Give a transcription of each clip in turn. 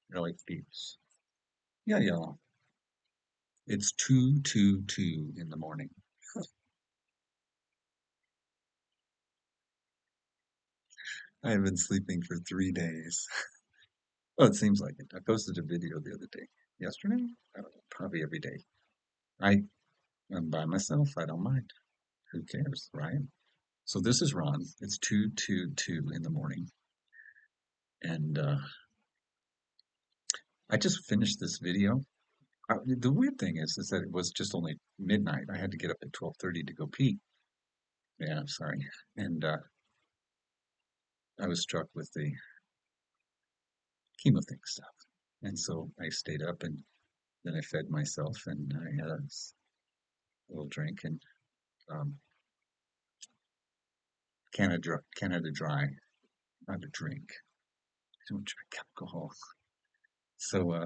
Really beeps. Yeah, yeah. It's 2:22 in the morning. I have been sleeping for 3 days. Well, it seems like it. I posted a video the other day. Yesterday? I don't know, probably every day. I am by myself. I don't mind. Who cares, right? So this is Ron. It's 2:22 in the morning. And I just finished this video. The weird thing is that it was just only midnight. I had to get up at 12:30 to go pee. Yeah, sorry. And I was struck with the chemo thing stuff. And so I stayed up and then I fed myself and I had a little drink and um, Canada Dry, not a drink. I don't drink alcohol. So I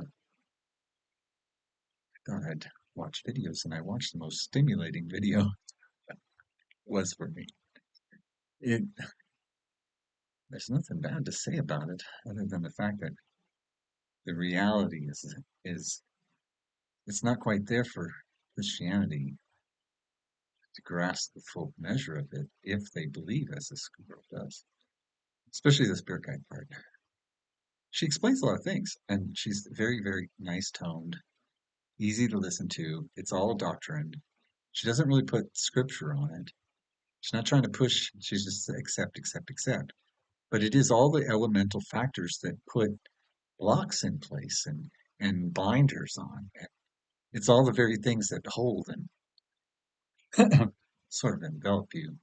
thought I'd watch videos and I watched the most stimulating video was for me. It There's nothing bad to say about it other than the fact that the reality is it's not quite there for Christianity to grasp the full measure of it if they believe as this girl does, especially the spirit guide part. She explains a lot of things, and she's very, very nice toned, easy to listen to. It's all doctrine. She doesn't really put scripture on it. She's not trying to push. She's just accept, accept, accept. But it is all the elemental factors that put blocks in place and binders on. It's all the very things that hold and sort of envelop you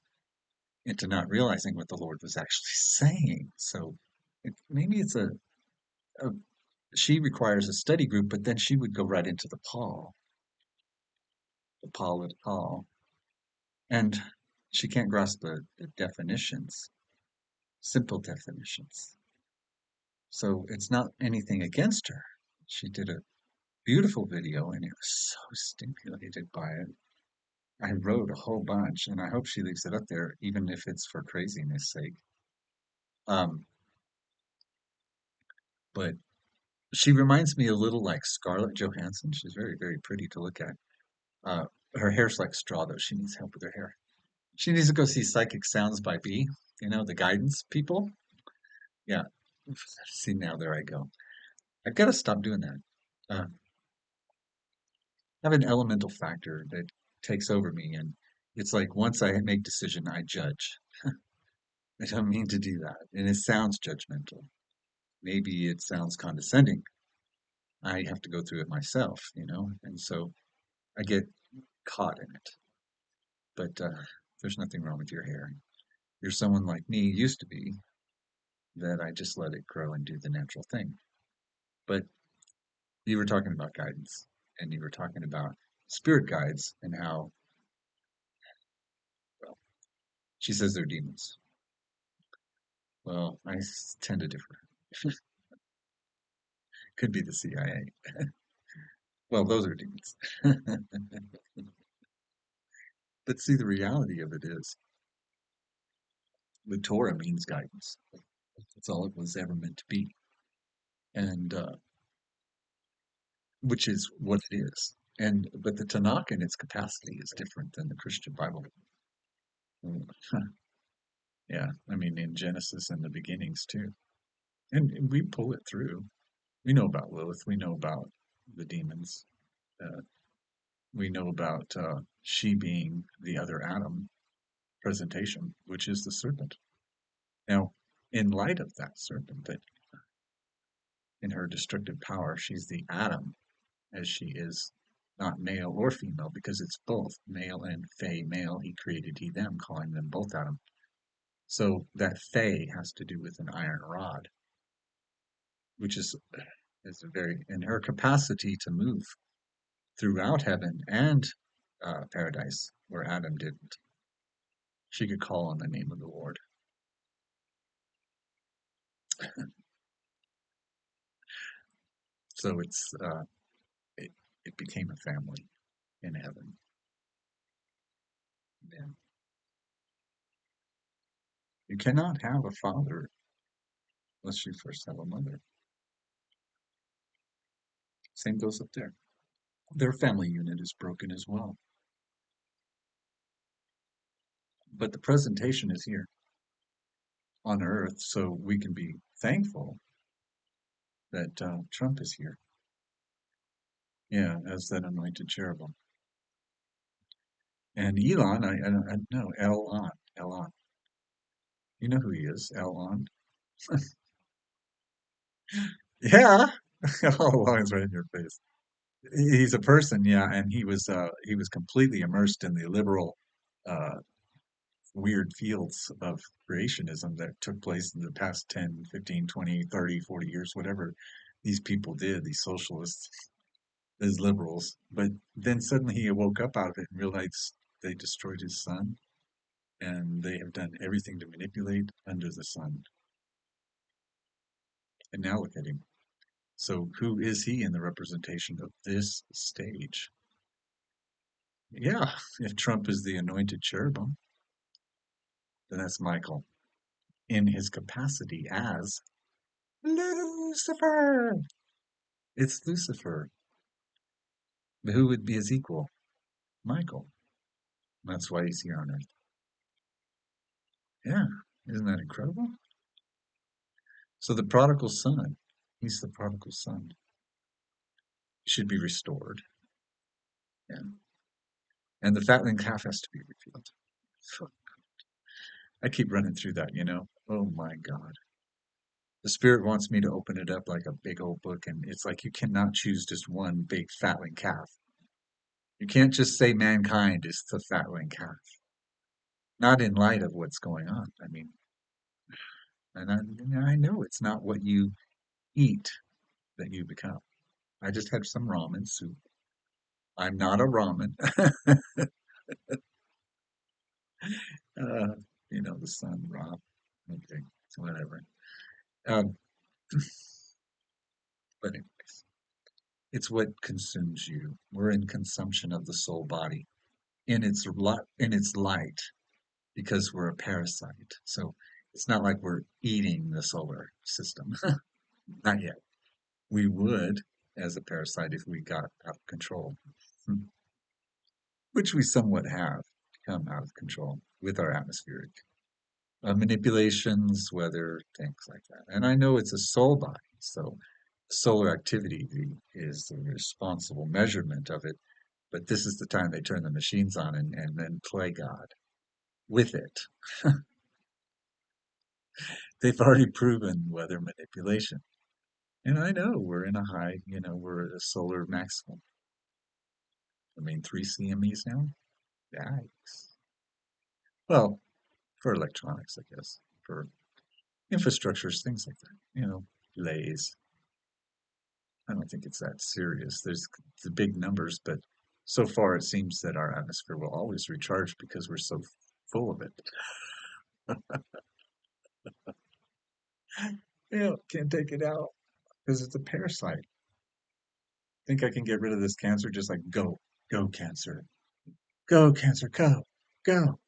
into not realizing what the Lord was actually saying. So maybe it's a she requires a study group, but then she would go right into the Paul at Paul, and she can't grasp the definitions, simple definitions. So it's not anything against her. She did a beautiful video, and it was so stimulated by it. I wrote a whole bunch, and I hope she leaves it up there, even if it's for craziness' sake. Um, but she reminds me a little like Scarlett Johansson. She's very, very pretty to look at. Uh, her hair's like straw, though. She needs help with her hair. She needs to go see Psychic Sounds by B, the guidance people. Yeah. See, now there I go. I've got to stop doing that. I have an elemental factor that takes over me, and it's like once I make decision, I judge. I don't mean to do that, and it sounds judgmental. Maybe it sounds condescending. I have to go through it myself, and so I get caught in it. But there's nothing wrong with your hair. You're someone like me used to be that I just let it grow and do the natural thing. But you were talking about guidance and you were talking about spirit guides and how, well, she says they're demons. Well, tend to differ. Could be the CIA. Well, those are demons. But see, the reality of it is the Torah means guidance. That's all it was ever meant to be. And which is what it is. But the Tanakh in its capacity is different than the Christian Bible. Mm. Yeah, I mean in Genesis and the beginnings too. And we pull it through. We know about Lilith. We know about the demons. Uh, we know about she being the other Adam presentation, which is the serpent. Now, in light of that serpent, that in her destructive power, she's the Adam, as she is not male or female, because it's both male and fey male. He created he them, calling them both Adam. So that fey has to do with an iron rod, which is a very in her capacity to move throughout heaven and paradise, where Adam didn't. She could call on the name of the Lord. So it, it became a family in heaven. Yeah. You cannot have a father unless you first have a mother. Same goes up there. Their family unit is broken as well. But the presentation is here on Earth, so we can be thankful that Trump is here. Yeah, as that anointed cherubim. And Elon, I know, Elon. You know who he is, Elon. Yeah. Oh, well, it's right in your face. He's a person, yeah, and he was completely immersed in the liberal uh weird fields of creationism that took place in the past 10, 15, 20, 30, 40 years, whatever these people did, these socialists, these liberals. But then suddenly he woke up out of it and realized they destroyed his son and they have done everything to manipulate under the sun. And now look at him. So who is he in the representation of this stage? Yeah, if Trump is the anointed cherubim, then that's Michael in his capacity as Lucifer. It's Lucifer. But who would be his equal? Michael. That's why he's here on Earth. Yeah, isn't that incredible? So the prodigal son, he's the prodigal son, should be restored. Yeah. And the fatling calf has to be revealed. I keep running through that, you know. Oh my God. The Spirit wants me to open it up like a big old book, and it's like you cannot choose just one big fatling calf. You can't just say mankind is the fatling calf. Not in light of what's going on. I mean, and I know it's not what you eat that you become. I just had some ramen soup. I'm not a ramen. uh, the sun, raw. Okay, so whatever. Um, but anyways, it's what consumes you. We're in consumption of the soul body in its light because we're a parasite. So it's not like we're eating the solar system. Not yet. We would as a parasite if we got out of control, which we somewhat have become out of control with our atmospheric manipulations, weather, things like that. And I know it's a soul body, so solar activity is the responsible measurement of it. But this is the time they turn the machines on and then play God with it. They've already proven weather manipulation. And I know we're in a high, we're at a solar maximum. I mean, 3 CMEs now? Yikes. Well, for electronics, I guess, for infrastructures, things like that, delays. I don't think it's that serious. There's the big numbers, but so far it seems that our atmosphere will always recharge because we're so full of it. Can't take it out because it's a parasite. Think I can get rid of this cancer? Just like go cancer, go cancer, go.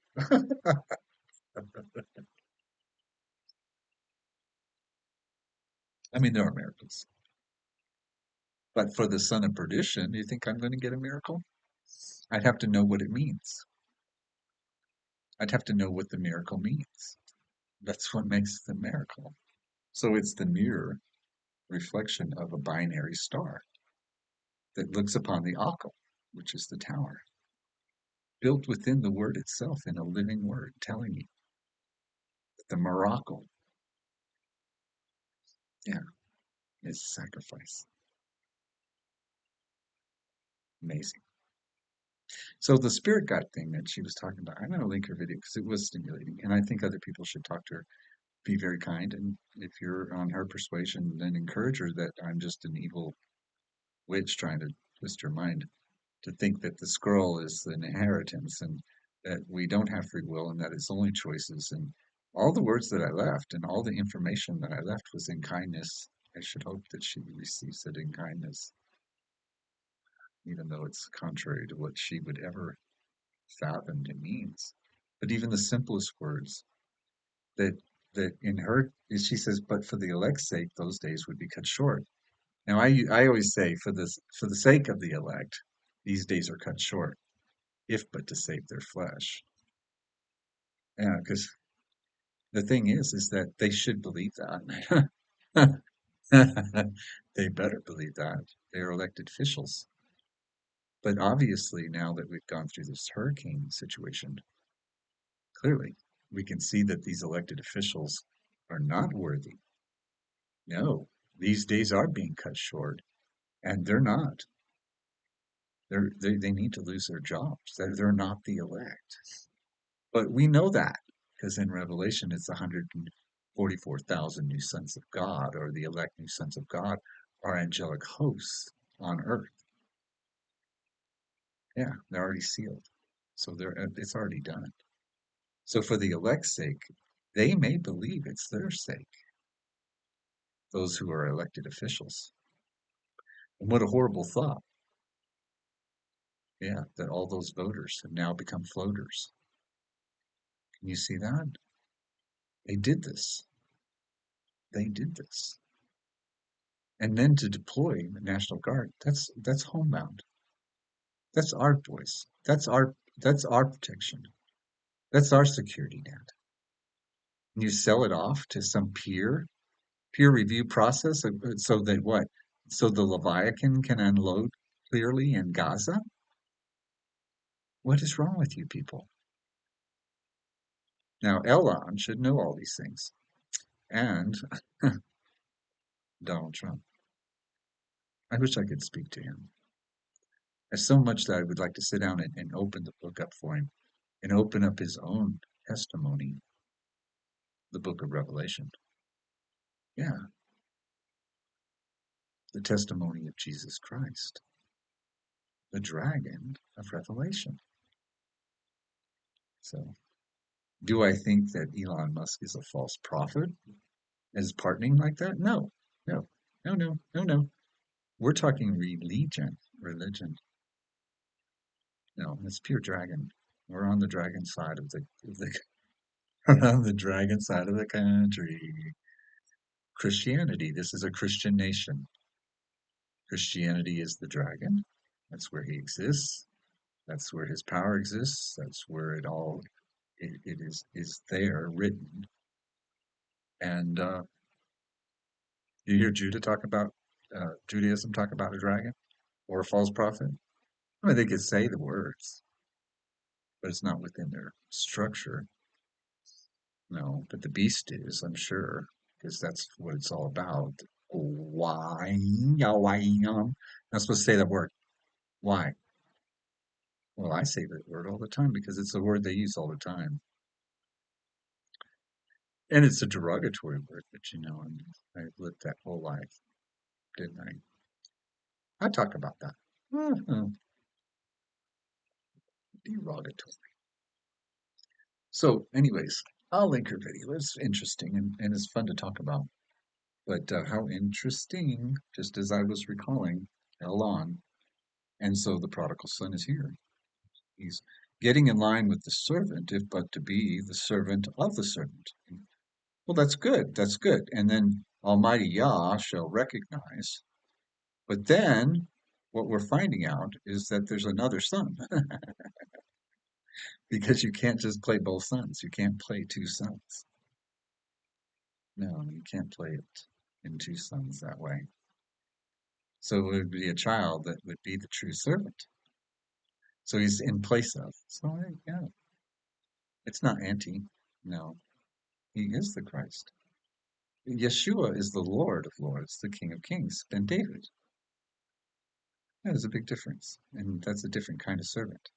I mean, there are miracles, but for the son of perdition, do you think I'm going to get a miracle? I'd have to know what it means. I'd have to know what the miracle means. That's what makes the miracle. So it's the mirror reflection of a binary star that looks upon the Akal, which is the tower, built within the word itself in a living word, telling you that the miracle, yeah, is sacrifice. Amazing. So the spirit guide thing that she was talking about, I'm going to link her video because it was stimulating, and I think other people should talk to her. Be very kind, and if you're on her persuasion, then encourage her that I'm just an evil witch trying to twist her mind to think that the scroll is an inheritance and that we don't have free will and that it's only choices. And all the words that I left and all the information that I left was in kindness. I should hope that she receives it in kindness, even though it's contrary to what she would ever fathom it means. But even the simplest words that in her, she says, but for the elect's sake, those days would be cut short. Now, I always say for the sake of the elect, these days are cut short, if but to save their flesh. Yeah, because the thing is that they should believe that. They better believe that. They are elected officials. But obviously, now that we've gone through this hurricane situation, clearly we can see that these elected officials are not worthy. No, these days are being cut short, and they're not. They need to lose their jobs. They're not the elect. But we know that because in Revelation it's 144,000 new sons of God, or the elect new sons of God, are angelic hosts on earth. Yeah, they're already sealed. So it's already done. So for the elect's sake, they may believe it's their sake, those who are elected officials. And what a horrible thought. Yeah, that all those voters have now become floaters. Can you see that? They did this. They did this. And then to deploy the National Guard, that's homebound. That's our voice. That's our protection. That's our security net. And you sell it off to some peer review process so that what? So the Leviathan can unload clearly in Gaza? What is wrong with you people? Now, Elon should know all these things. And Donald Trump. I wish I could speak to him. There's so much that I would like to sit down and open the book up for him and open up his own testimony, the book of Revelation. Yeah, the testimony of Jesus Christ, the dragon of Revelation. So, do I think that Elon Musk is a false prophet as partnering like that? No, no, no, no, no, no. We're talking religion. No, it's pure dragon. We're on the dragon side of the on the dragon side of the country. Christianity. This is a Christian nation. Christianity is the dragon. That's where he exists. That's where his power exists. That's where it is there written. And you hear Judah talk about Judaism talk about a dragon or a false prophet. I mean, they could say the words, but it's not within their structure. No, but the beast is, I'm sure, because that's what it's all about. Why? Why? I'm not supposed to say that word. Why? Well, I say that word all the time because it's a word they use all the time. And it's a derogatory word, but and I've lived that whole life, didn't I? I talk about that. Derogatory. So, anyways, I'll link her video. It's interesting and it's fun to talk about. But how interesting, just as I was recalling, Elon. And so the prodigal son is here. He's getting in line with the servant, if but to be the servant of the servant. Well, that's good. That's good. And then Almighty Yah shall recognize. But then what we're finding out is that there's another son because you can't just play both sons. You can't play two sons. No, you can't play it in two sons that way. So it would be a child that would be the true servant. So he's in place of. So yeah, it's not anti. No, he is the Christ. Yeshua is the Lord of Lords, the King of Kings, and David. That is a big difference, and that's a different kind of servant.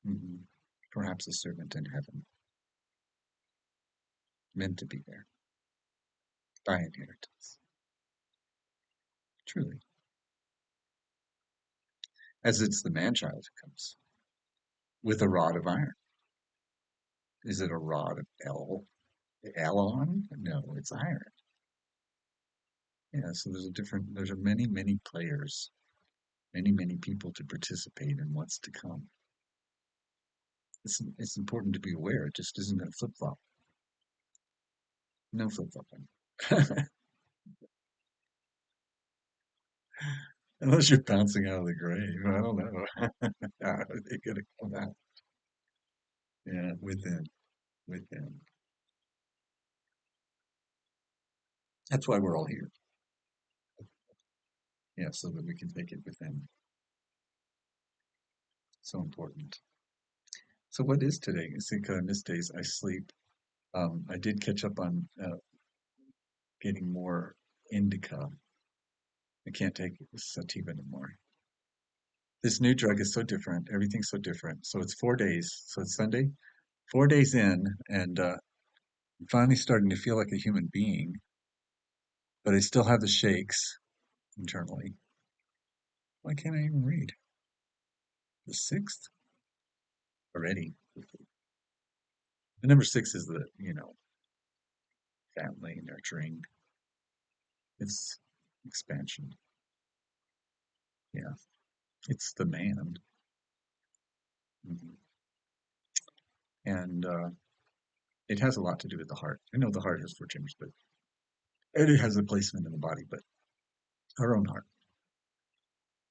Mhm. Perhaps a servant in heaven, meant to be there by inheritance. Truly, as it's the man-child who comes with a rod of iron. Is it a rod of Elon? No, it's iron. Yeah, so there's many players, many people to participate in what's to come. It's important to be aware. It just isn't going to flip flop. No flip flopping. Unless you're bouncing out of the grave. I don't know. How are they gonna come out? Yeah, within. That's why we're all here. Yeah, so that we can take it within. So important. So what is today? I think I miss days. I sleep. I did catch up on getting more indica. I can't take sativa anymore. This new drug is so different. Everything's so different. So it's 4 days. So it's Sunday, 4 days in, and I'm finally starting to feel like a human being, but I still have the shakes internally. Why can't I even read? The sixth already. The number six is the, family, nurturing. It's expansion. Yeah. It's the man. Mhm. And it has a lot to do with the heart. I know the heart has four chambers, but and it has a placement in the body, but our own heart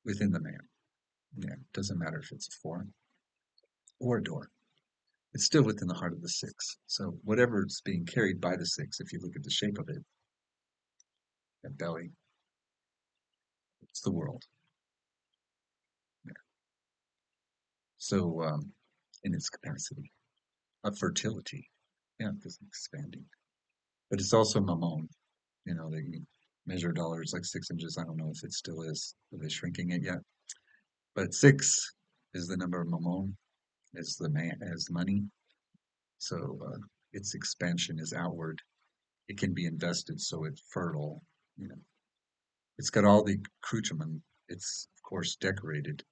within the man. Yeah. It doesn't matter if it's a four or a door. It's still within the heart of the six. So whatever's being carried by the six, if you look at the shape of it, that belly, it's the world. Yeah. So in its capacity of fertility, yeah, because it's expanding. But it's also mammon. They measure dollars like 6 inches. I don't know if it still is. Are they shrinking it yet? But six is the number of mammon, is the man, as money. So its expansion is outward. It can be invested, so it's fertile. You know, it's got all the accoutrement. It's of course decorated.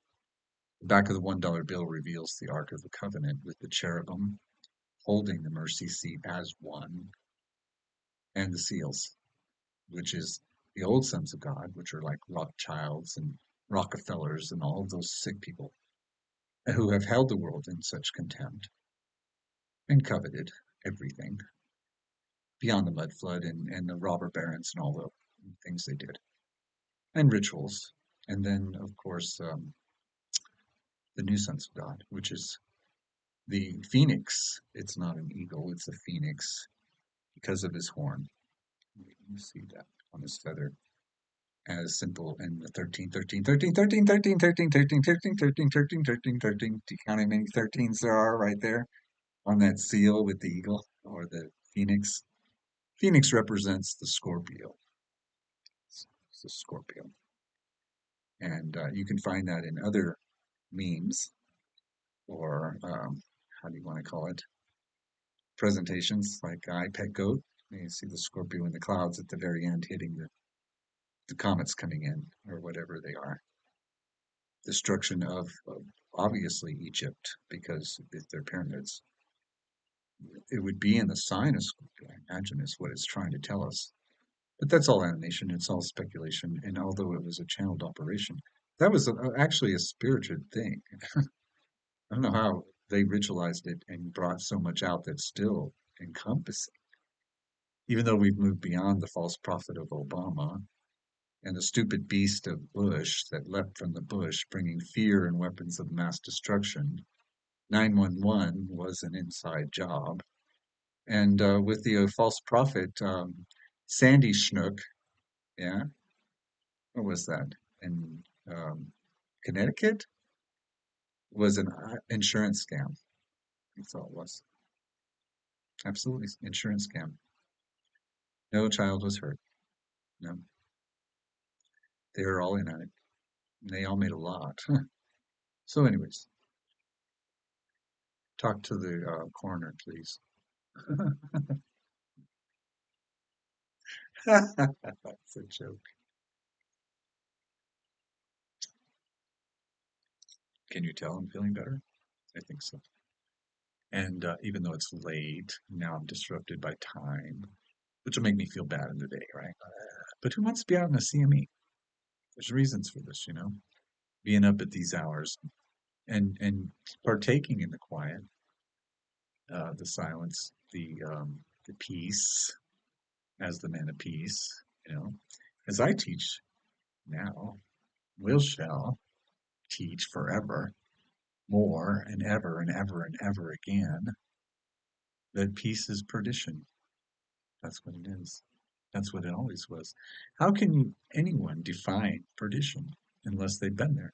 The back of the $1 bill reveals the Ark of the Covenant with the cherubim holding the mercy seat as one, and the seals, which is the old sons of God, which are like Rothschilds and Rockefellers and all of those sick people who have held the world in such contempt and coveted everything beyond the mud flood and the robber barons and all the things they did, and rituals. And then, of course, the new sons of God, which is the phoenix. It's not an eagle, it's a phoenix because of his horn. You see that on his feather. As simple and the 13, 13, 13, 13, 13, 13, 13, 13, 13, 13, 13, 13. Do you count how many 13s there are right there on that seal with the eagle or the phoenix? Phoenix represents the Scorpio. It's the Scorpio. And you can find that in other memes or how do you want to call it? Presentations like I Pet Goat. You see the Scorpio in the clouds at the very end hitting the comets coming in or whatever they are. Destruction of obviously Egypt because if they're pyramids, it would be in the sign of Scorpio. I imagine is what it's trying to tell us. But that's all animation. It's all speculation. And although it was a channeled operation, that was actually a spirited thing. I don't know how they ritualized it and brought so much out that's still encompassing. Even though we've moved beyond the false prophet of Obama and the stupid beast of Bush that leapt from the bush, bringing fear and weapons of mass destruction. 911 was an inside job. And with the false prophet, Sandy Schnook, yeah, what was that? In Connecticut, was an insurance scam. That's all it was. Absolutely, insurance scam. No child was hurt. No, they were all in on it. And they all made a lot. So, anyways, talk to the coroner, please. That's a joke. Can you tell I'm feeling better? I think so. And even though it's late, now I'm disrupted by time, which will make me feel bad in the day, right? But who wants to be out in a CME? There's reasons for this, being up at these hours and partaking in the quiet, the silence, the peace as the man of peace, as I teach now. will shall teach forever, more and ever and ever and ever again, that peace is perdition. That's what it is. That's what it always was. How can anyone define perdition unless they've been there?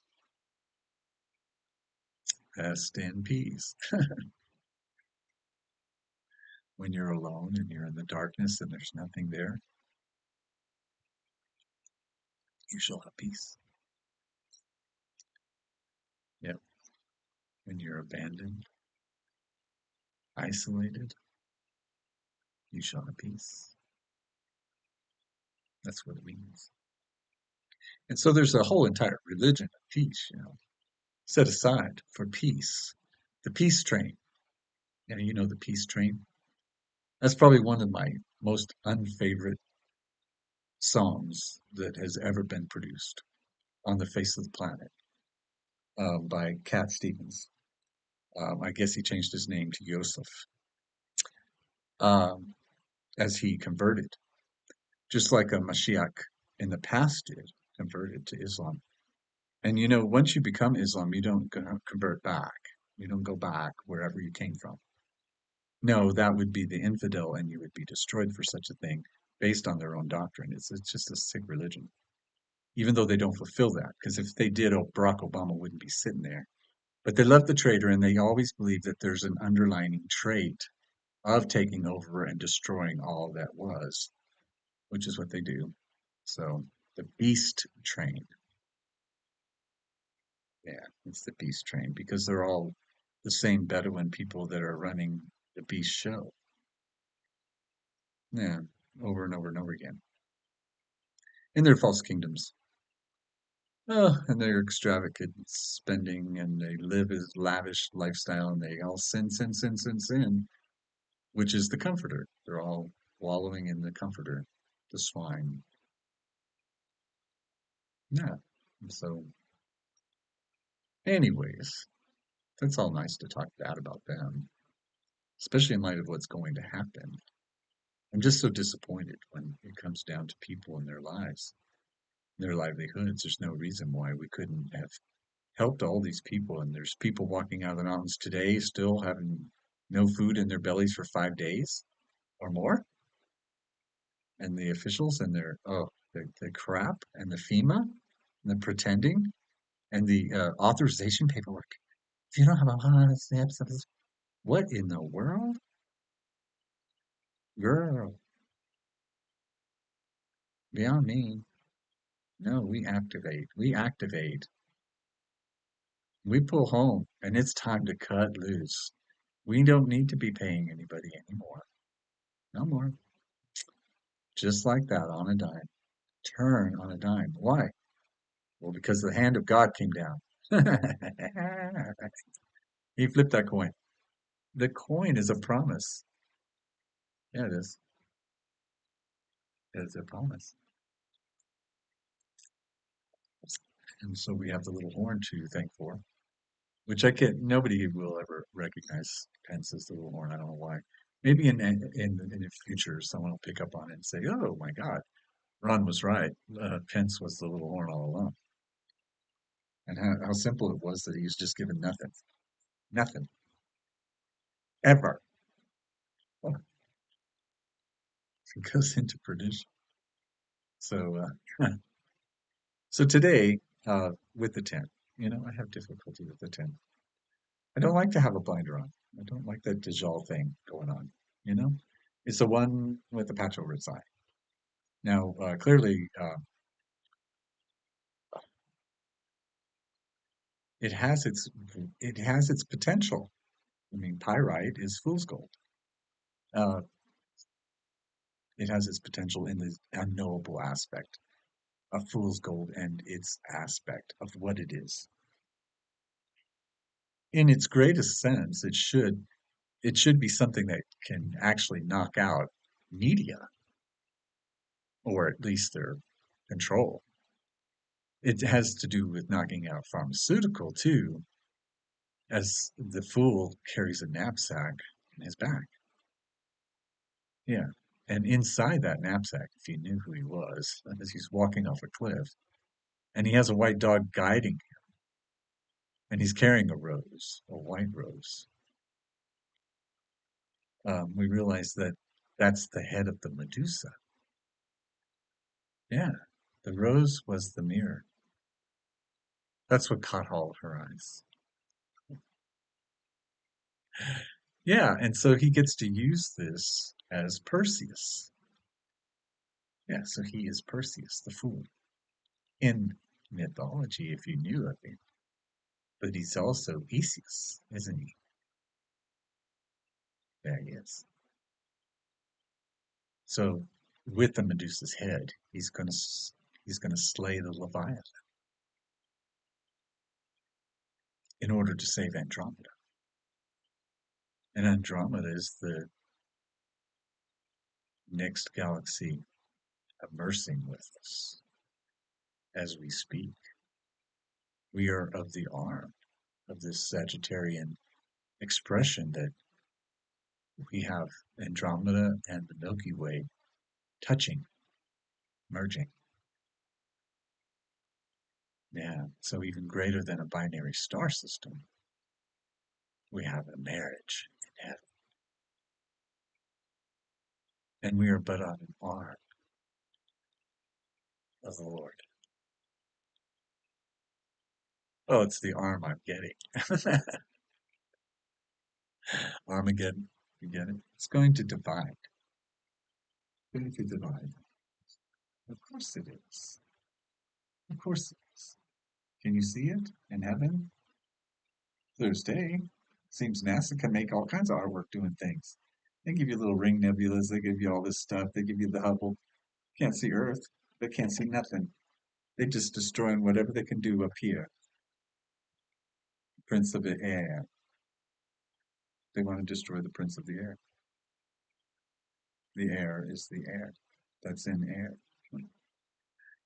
Rest in peace. When you're alone and you're in the darkness and there's nothing there, you shall have peace. Yep. When you're abandoned, isolated, you shall have peace. That's what it means. And so there's a whole entire religion of peace, set aside for peace. The peace train. Yeah, you know the peace train? That's probably one of my most unfavorite songs that has ever been produced on the face of the planet, by Cat Stevens. I guess he changed his name to Yosef, um, as he converted, just like a Mashiach in the past did, converted to Islam. And once you become Islam, you don't convert back. You don't go back wherever you came from. No, that would be the infidel, and you would be destroyed for such a thing based on their own doctrine. It's just a sick religion, even though they don't fulfill that. Because if they did, Barack Obama wouldn't be sitting there. But they love the traitor, and they always believe that there's an underlining trait of taking over and destroying all that was, which is what they do. So the beast train, yeah, it's the beast train because they're all the same Bedouin people that are running the beast show. Yeah, over and over and over again. In their false kingdoms. Oh, and their extravagant spending, and they live a lavish lifestyle, and they all sin, sin, sin, sin, sin, which is the comforter. They're all wallowing in the comforter, the swine. Yeah. And so, anyways, that's all nice to talk bad about them, especially in light of what's going to happen. I'm just so disappointed when it comes down to people in their lives, their livelihoods. There's no reason why we couldn't have helped all these people. And there's people walking out of the mountains today still having no food in their bellies for 5 days or more. And the officials and their, oh, the crap and the FEMA and the pretending and the authorization paperwork. If you don't have a steps, what in the world? Girl, beyond me. No, we activate. We activate. We pull home, and it's time to cut loose. We don't need to be paying anybody anymore. No more. Just like that, on a dime. Turn on a dime. Why? Well, because the hand of God came down. He flipped that coin. The coin is a promise. Yeah, it is. It's a promise. And so we have the little horn to thank for, which I can't, nobody will ever recognize Pence as the little horn. I don't know why. Maybe in the future, someone will pick up on it and say, "Oh my God, Ron was right. Pence was the little horn all along," and how simple it was that he was just given nothing, nothing ever. Well, it goes into perdition. So, so today, with the 10, I have difficulty with the 10. I don't like to have a blinder on. I don't like that Dajjal thing going on. You know, it's the one with the patch over its eye. Now, clearly, it has its it has its potential. I mean, pyrite is fool's gold. Uh, it has its potential in the unknowable aspect of fool's gold and its aspect of what it is. In its greatest sense, it should be something that can actually knock out media, or at least their control. It has to do with knocking out pharmaceutical too, as the fool carries a knapsack in his back. Yeah. And inside that knapsack, if you knew who he was, as he's walking off a cliff, and he has a white dog guiding him, and he's carrying a rose, a white rose. We realize that that's the head of the Medusa. Yeah, the rose was the mirror. That's what caught all of her eyes. Yeah, and so he gets to use this as Perseus. Yeah, so he is Perseus, the fool, in mythology, if you knew of it. But he's also Theseus, isn't he? There he is. So, with the Medusa's head, he's gonna slay the Leviathan in order to save Andromeda. And Andromeda is the next galaxy immersing with us as we speak. We are of the arm of this Sagittarian expression that we have Andromeda and the Milky Way touching, merging. Yeah, so even greater than a binary star system, we have a marriage in heaven, and we are but on an arm of the Lord. Oh, it's the arm I'm getting. Armageddon, you get it? It's going to divide. It's going to divide. Of course it is. Of course it is. Can you see it in heaven? Thursday. Seems NASA can make all kinds of artwork doing things. They give you little ring nebulas, they give you all this stuff, they give you the Hubble. Can't see Earth. They can't see nothing. They just destroying whatever they can do up here. Prince of the air. They want to destroy the Prince of the air. The air is the air. That's in air.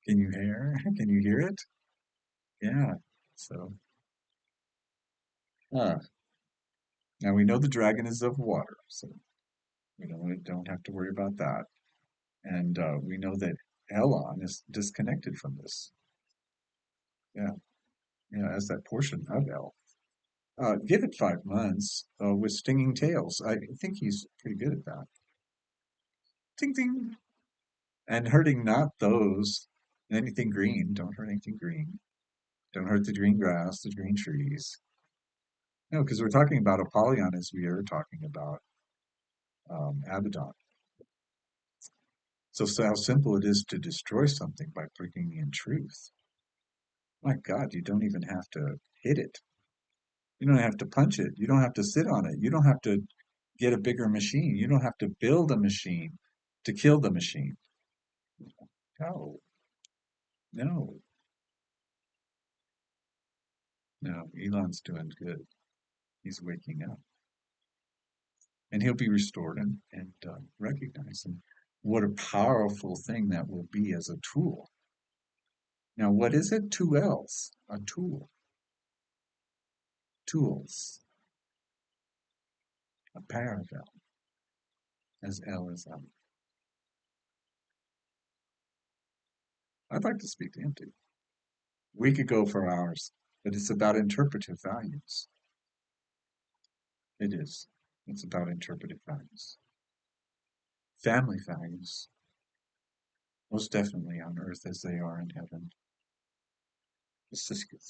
Can you hear? Can you hear it? Yeah. So, uh, now we know the dragon is of water, so we don't have to worry about that. And we know that Elon is disconnected from this. Yeah, yeah, as that portion of El. Give it 5 months with stinging tails. I think he's pretty good at that. Ting ting. And hurting not those, anything green. Don't hurt anything green. Don't hurt the green grass, the green trees. No, because we're talking about Apollyon as we are talking about Abaddon. So how simple it is to destroy something by bringing in truth. My God, you don't even have to hit it. You don't have to punch it. You don't have to sit on it. You don't have to get a bigger machine. You don't have to build a machine to kill the machine. No, no, no. Elon's doing good. He's waking up. And he'll be restored and recognized. And what a powerful thing that will be as a tool. Now, what is it? Two L's. A tool. Tools. A parallel. As L is L. I'd like to speak to him too. We could go for hours, but it's about interpretive values. It is. It's about interpretive values. Family values, most definitely on earth as they are in heaven. The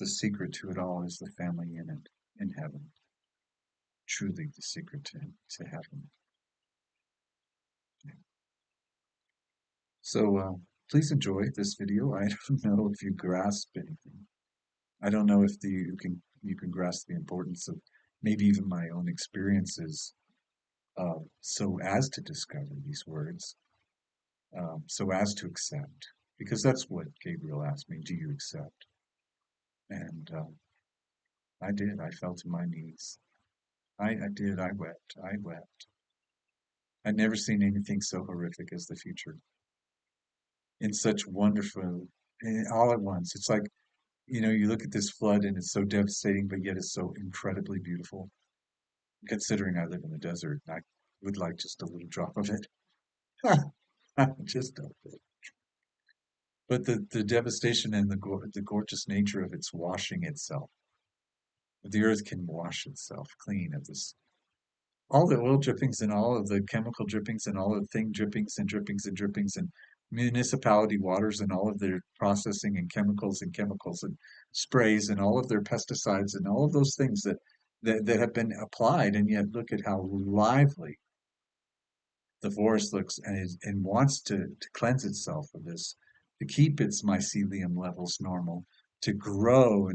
secret to it all is the family in it, in heaven. Truly the secret to heaven. So please enjoy this video. I don't know if you grasp anything. I don't know if you can grasp the importance of maybe even my own experiences so as to discover these words, so as to accept, because that's what Gabriel asked me, do you accept? And I did. I fell to my knees. I did. I wept. I wept. I'd never seen anything so horrific as the future. In such wonderful, all at once. It's like, you look at this flood and it's so devastating, but yet it's so incredibly beautiful. Considering I live in the desert, I would like just a little drop of it. Just a bit. But the devastation and the gorgeous nature of its washing itself. The earth can wash itself clean of this. All the oil drippings and all of the chemical drippings and all of the thing drippings and drippings and drippings and municipality waters and all of their processing and chemicals and sprays and all of their pesticides and all of those things that have been applied. And yet look at how lively the forest looks and wants to cleanse itself of this, to keep its mycelium levels normal, to grow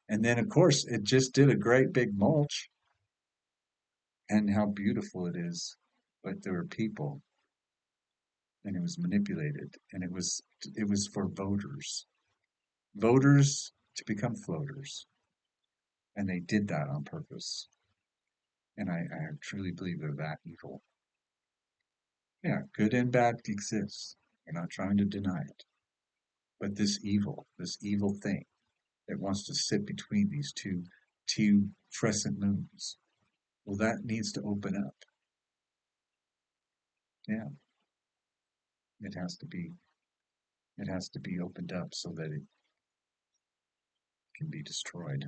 and then of course it just did a great big mulch and how beautiful it is. But there were people and it was manipulated and it was for voters to become floaters. And they did that on purpose. And I truly believe they're that evil. Yeah, good and bad exists. We're not trying to deny it. But this evil thing that wants to sit between these two crescent moons, well, that needs to open up. Yeah, it has to be it has to be opened up so that it can be destroyed.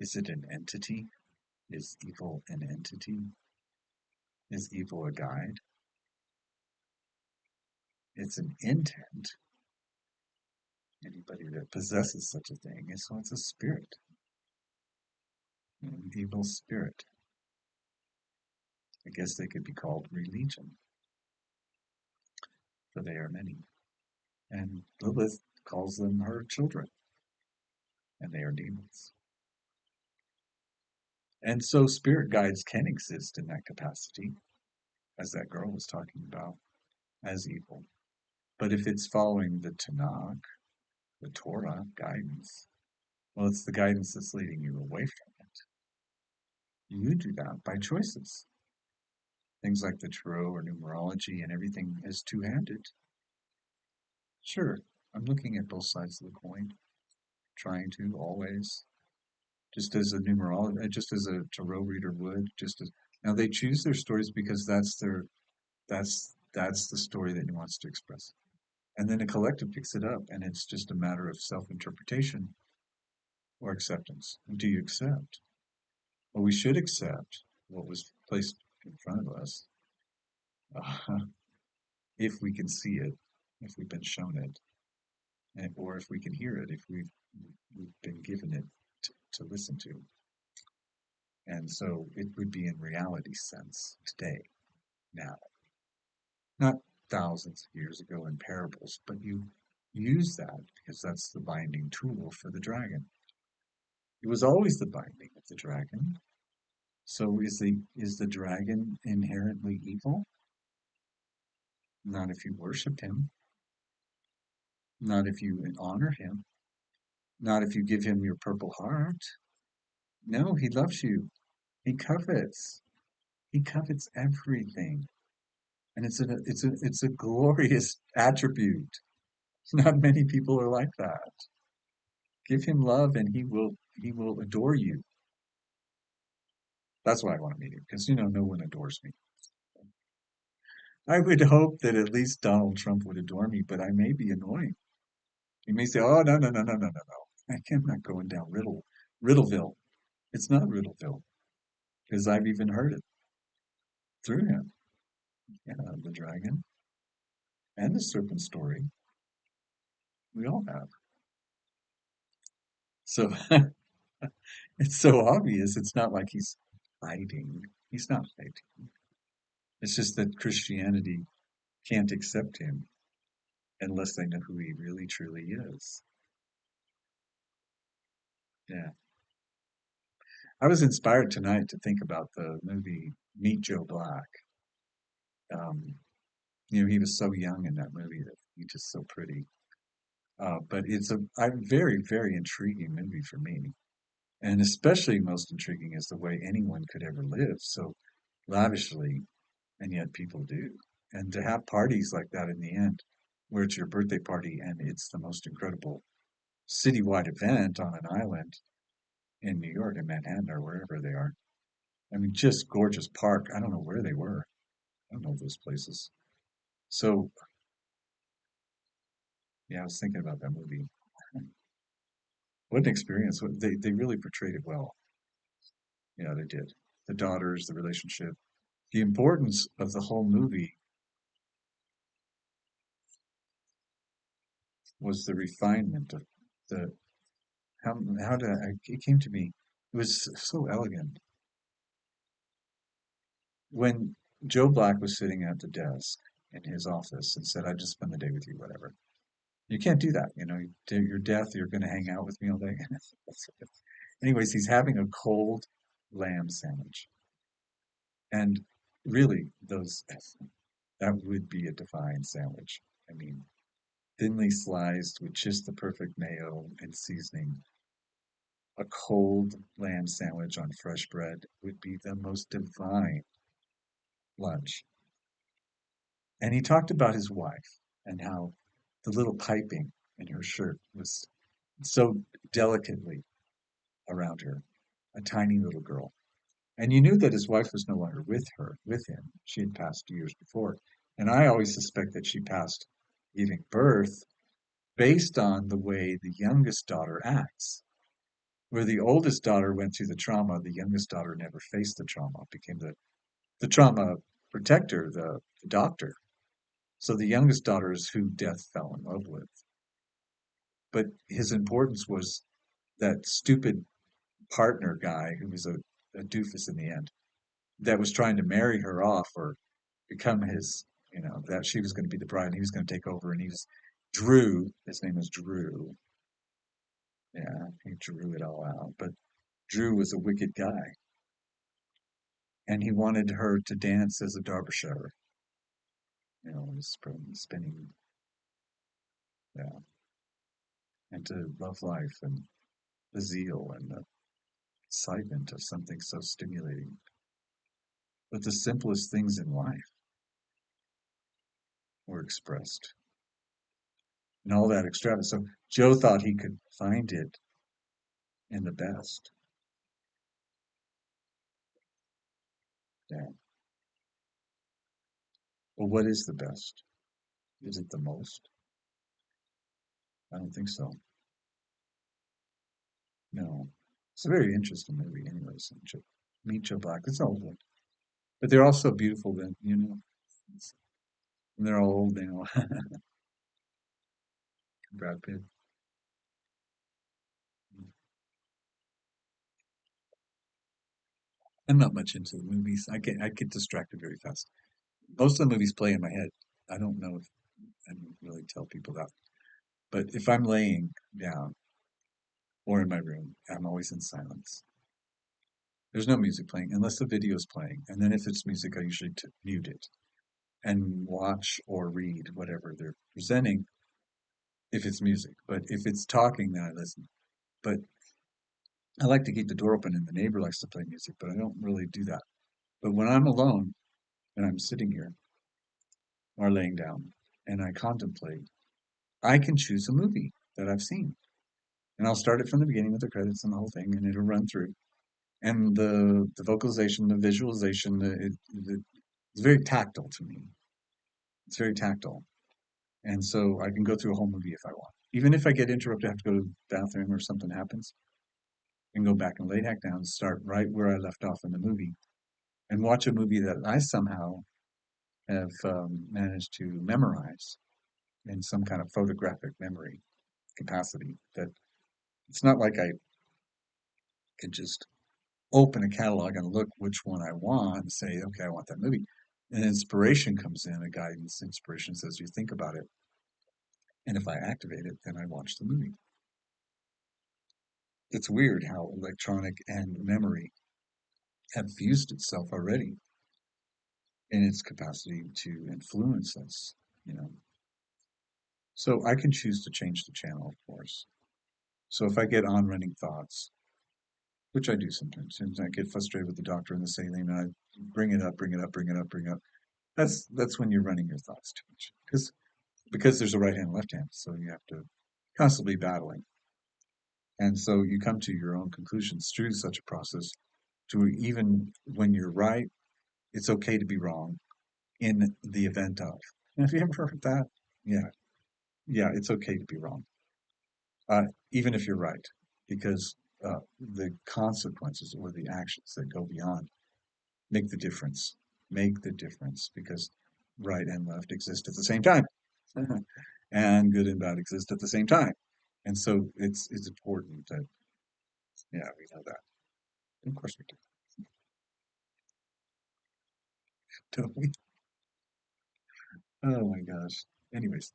Is it an entity? Is evil an entity? Is evil a guide? It's an intent. Anybody that possesses such a thing is so it's a spirit, an evil spirit. I guess they could be called religion, for they are many. And Lilith calls them her children, and they are demons. And so spirit guides can exist in that capacity, as that girl was talking about, as evil. But if it's following the Tanakh, the Torah guidance, well, it's the guidance that's leading you away from it. You do that by choices. Things like the tarot or numerology and everything is two-handed. Sure, I'm looking at both sides of the coin, trying to always, just as a numerologist, just as a tarot reader would, just as now they choose their stories because that's the story that he wants to express. And then a collective picks it up, and it's just a matter of self-interpretation or acceptance. Do you accept? Well, we should accept what was placed in front of us, uh, if we can see it, if we've been shown it, or if we can hear it, if we've been given it to listen to. And so it would be in reality sense today, now, not thousands of years ago in parables, but you use that because that's the binding tool for the dragon. It was always the binding of the dragon. So is the dragon inherently evil? Not if you worship him, not if you honor him, not if you give him your purple heart. No, he loves you. He covets. He covets everything. And it's a glorious attribute. Not many people are like that. Give him love and he will adore you. That's why I want to meet him, because no one adores me. I would hope that at least Donald Trump would adore me, but I may be annoying. He may say, "Oh no, no, no, no, no, no, no. I'm not going down Riddleville. It's not Riddleville, because I've even heard it through him. Yeah, the dragon and the serpent story. We all have. So it's so obvious. It's not like he's hiding. He's not hiding. It's just that Christianity can't accept him unless they know who he really truly is. Yeah. I was inspired tonight to think about the movie Meet Joe Black. Um, he was so young in that movie that he's just so pretty. But it's a very, very intriguing movie for me. And especially most intriguing is the way anyone could ever live so lavishly, and yet people do. And to have parties like that in the end, where it's your birthday party and it's the most incredible citywide event on an island in New York, in Manhattan, or wherever they are. I mean, just gorgeous park. I don't know where they were. I don't know those places. So yeah, I was thinking about that movie. What an experience. They really portrayed it well. Yeah, they did. The daughters, the relationship, the importance of the whole movie was the refinement of the how to it came to me. It was so elegant. When Joe Black was sitting at the desk in his office and said, "I just spend the day with you, whatever." You can't do that, you know. You're death. You're going to hang out with me all day. Anyways, he's having a cold lamb sandwich, and really, those that would be a divine sandwich. I mean, thinly sliced with just the perfect mayo and seasoning. A cold lamb sandwich on fresh bread would be the most divine lunch. And he talked about his wife and how the little piping in her shirt was so delicately around her, a tiny little girl. And you knew that his wife was no longer with him. She had passed years before. And I always suspect that she passed giving birth based on the way the youngest daughter acts. Where the oldest daughter went through the trauma, the youngest daughter never faced the trauma, became the trauma protector, the doctor. So the youngest daughter is who Death fell in love with. But his importance was that stupid partner guy who was a doofus in the end that was trying to marry her off or become his, that she was going to be the bride and he was going to take over. And he was Drew. His name was Drew. Yeah, he drew it all out. But Drew was a wicked guy and he wanted her to dance as a Derbyshire, spinning, yeah, and to love life and the zeal and the excitement of something so stimulating. But the simplest things in life were expressed and all that extravagance. So Joe thought he could find it in the best. Yeah. Well, what is the best? Is it the most? I don't think so. No. It's a very interesting movie, anyways. Meet Joe Black. It's an old one, but they're all so beautiful. Then and they're all old now. Brad Pitt. I'm not much into the movies. I get distracted very fast. Most of the movies play in my head. I don't know if I don't really tell people that. But if I'm laying down or in my room, I'm always in silence. There's no music playing unless the video is playing. And then if it's music, I usually mute it and watch or read whatever they're presenting if it's music. But if it's talking, then I listen. But I like to keep the door open and the neighbor likes to play music, but I don't really do that. But when I'm alone and I'm sitting here or laying down and I contemplate, I can choose a movie that I've seen. And I'll start it from the beginning with the credits and the whole thing, and it'll run through. And the vocalization, the visualization, it's very tactile to me. It's very tactile. And so I can go through a whole movie if I want. Even if I get interrupted, I have to go to the bathroom or something happens, and go back and lay back down, start right where I left off in the movie, and watch a movie that I somehow have managed to memorize in some kind of photographic memory capacity. That it's not like I can just open a catalog and look which one I want and say, okay, I want that movie. And inspiration comes in, a guidance inspiration says, you think about it. And if I activate it, then I watch the movie. It's weird how electronic and memory have fused itself already in its capacity to influence us, you know. So I can choose to change the channel, of course. So if I get on running thoughts, which I do sometimes, and I get frustrated with the doctor and the saline, and I bring it up, bring it up, bring it up, bring it up. That's when you're running your thoughts too much. Because there's a right hand and left hand, so you have to constantly battling. And so you come to your own conclusions through such a process to even when you're right, it's okay to be wrong. in the event of. Have you ever heard that? Yeah, yeah, it's okay to be wrong, even if you're right, because the consequences or the actions that go beyond make the difference. Make the difference because right and left exist at the same time, and good and bad exist at the same time. And so it's important that yeah we know that. Of course we do, don't we? Oh my gosh. Anyways,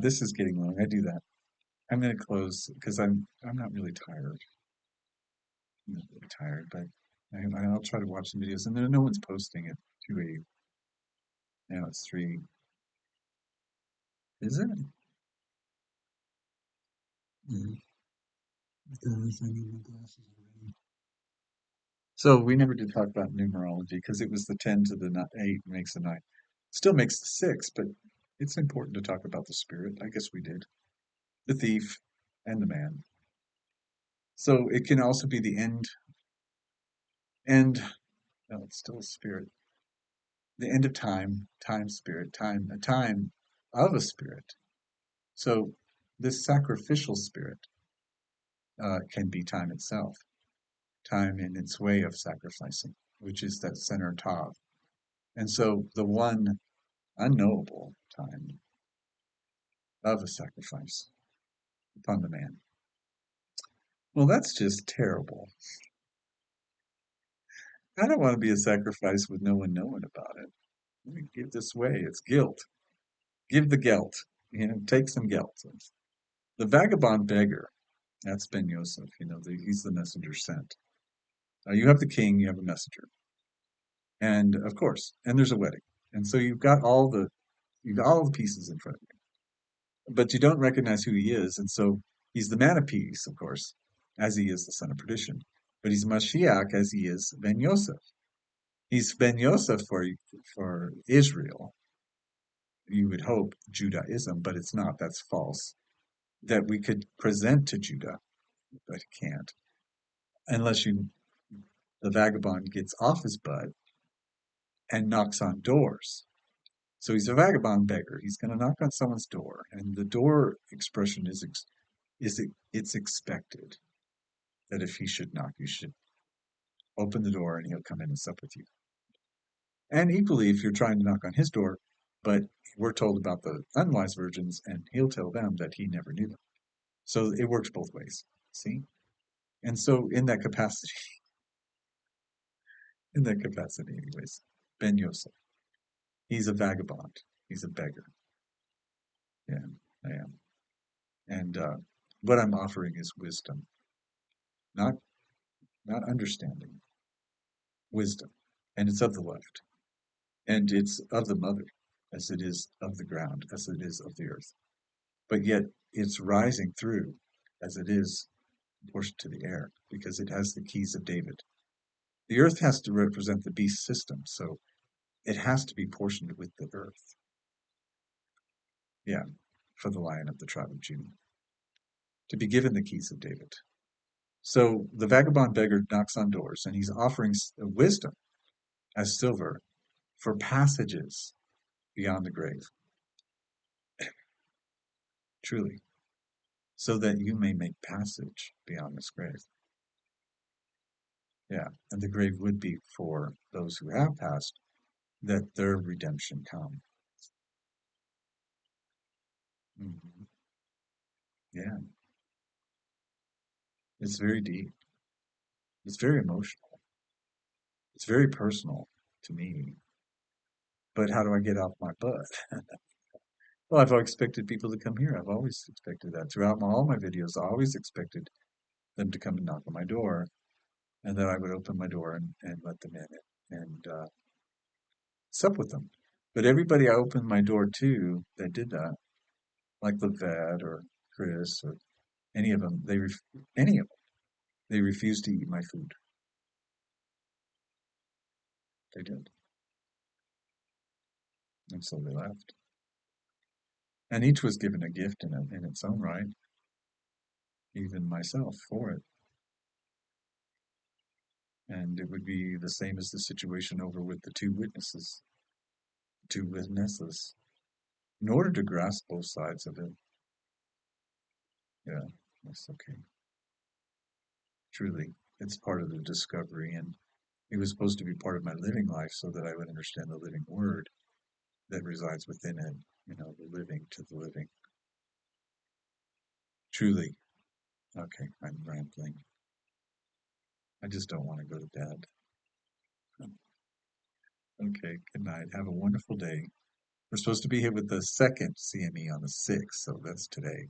this is getting long. I do that. I'm gonna close because I'm not really tired. I'm not really tired, but I'll try to watch some videos. And then no one's posting at 2 a.m. Now it's 3. Is it? Mhm. Goodness, I need my glasses already. So we never did talk about numerology because it was the 10 to the 8 makes the 9. Still makes the 6, but it's important to talk about the spirit. I guess we did. The thief and the man. So it can also be the end, no, it's still a spirit. The end of time, time spirit, a time of a spirit. So this sacrificial spirit can be time itself, time in its way of sacrificing, which is that center tav. And so the one unknowable time of a sacrifice upon the man. Well, that's just terrible. I don't want to be a sacrifice with no one knowing about it. Let me give this way. It's guilt. Give the guilt. Take some guilt. The vagabond beggar, that's Ben Yosef, he's the messenger sent. You have the king, you have a messenger. And of course, and there's a wedding. And so you've got all the pieces in front of you. But you don't recognize who he is, and so he's the man of peace, of course, as he is the son of perdition. But he's Mashiach as he is Ben Yosef. He's Ben Yosef for Israel. You would hope Judaism, but it's not. That's false. That we could present to Judah, but can't unless the vagabond gets off his butt and knocks on doors. So he's a vagabond beggar. He's going to knock on someone's door, and the door expression it's expected that if he should knock, you should open the door and he'll come in and sup with you. And equally, if you're trying to knock on his door, but we're told about the unwise virgins, and he'll tell them that he never knew them. So it works both ways. See? And so in that capacity, anyways, Ben Yosef, he's a vagabond. He's a beggar. Yeah, I am. And what I'm offering is wisdom, not not understanding, wisdom. And it's of the left. And it's of the mother, as it is of the ground, as it is of the earth. But yet it's rising through as it is portioned to the air, because it has the keys of David. The earth has to represent the beast system, so it has to be portioned with the earth. Yeah, for the lion of the tribe of Judah, to be given the keys of David. So the vagabond beggar knocks on doors, and he's offering wisdom as silver for passages beyond the grave, truly, so that you may make passage beyond this grave. Yeah, and the grave would be for those who have passed, that their redemption come. Hmm. Yeah, it's very deep. It's very emotional. It's very personal to me. But how do I get off my butt? Well, I've always expected people to come here. I've always expected that throughout all my videos. I always expected them to come and knock on my door, and that I would open my door and let them in and sup with them. But everybody I opened my door to that did that, like Levette or Chris or any of them, any of them, they refused to eat my food. They did, and so they left. And each was given a gift in its own right, even myself for it. And it would be the same as the situation over with the two witnesses. to witnesses in order to grasp both sides of it. Yeah, that's okay. Truly, it's part of the discovery, and it was supposed to be part of my living life so that I would understand the living word that resides within it, the living to the living. Truly. Okay, I'm rambling. I just don't want to go to bed. Okay, good night. Have a wonderful day. We're supposed to be here with the second CME on the 6th, so that's today.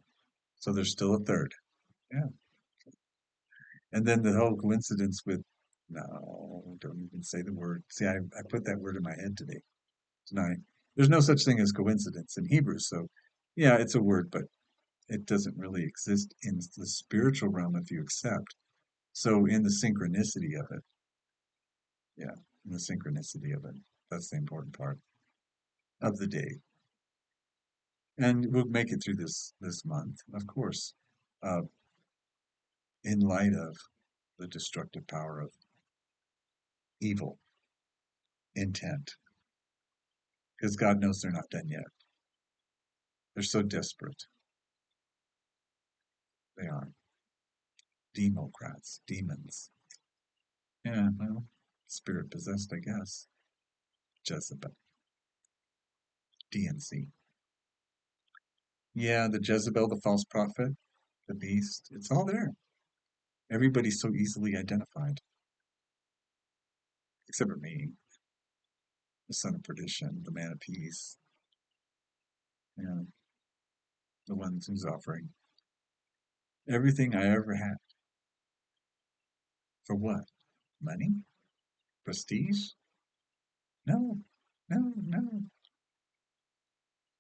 So there's still a third. Yeah. And then the whole coincidence with, no, don't even say the word. See, I put that word in my head today, tonight. There's no such thing as coincidence in Hebrew. So, yeah, it's a word, but it doesn't really exist in the spiritual realm if you accept. So, in the synchronicity of it, yeah, in the synchronicity of it, that's the important part of the day. And we'll make it through this month, of course, uh, in light of the destructive power of evil intent, because God knows they're not done yet. They're so desperate. They are democrats, demons. Yeah, well, spirit possessed, I guess. Jezebel, DNC. Yeah, the Jezebel, the false prophet, the beast. It's all there. Everybody's so easily identified, except for me, the son of perdition, the man of peace. Yeah, the one who's offering everything I ever had. For what? Money? Prestige? No, no, no,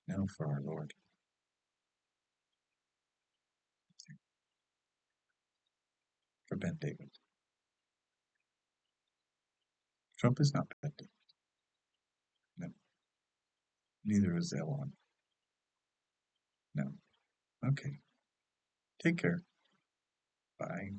no, for our Lord. For Ben David. Trump is not Ben David. No, neither is Elon. No. Okay. Take care. Bye.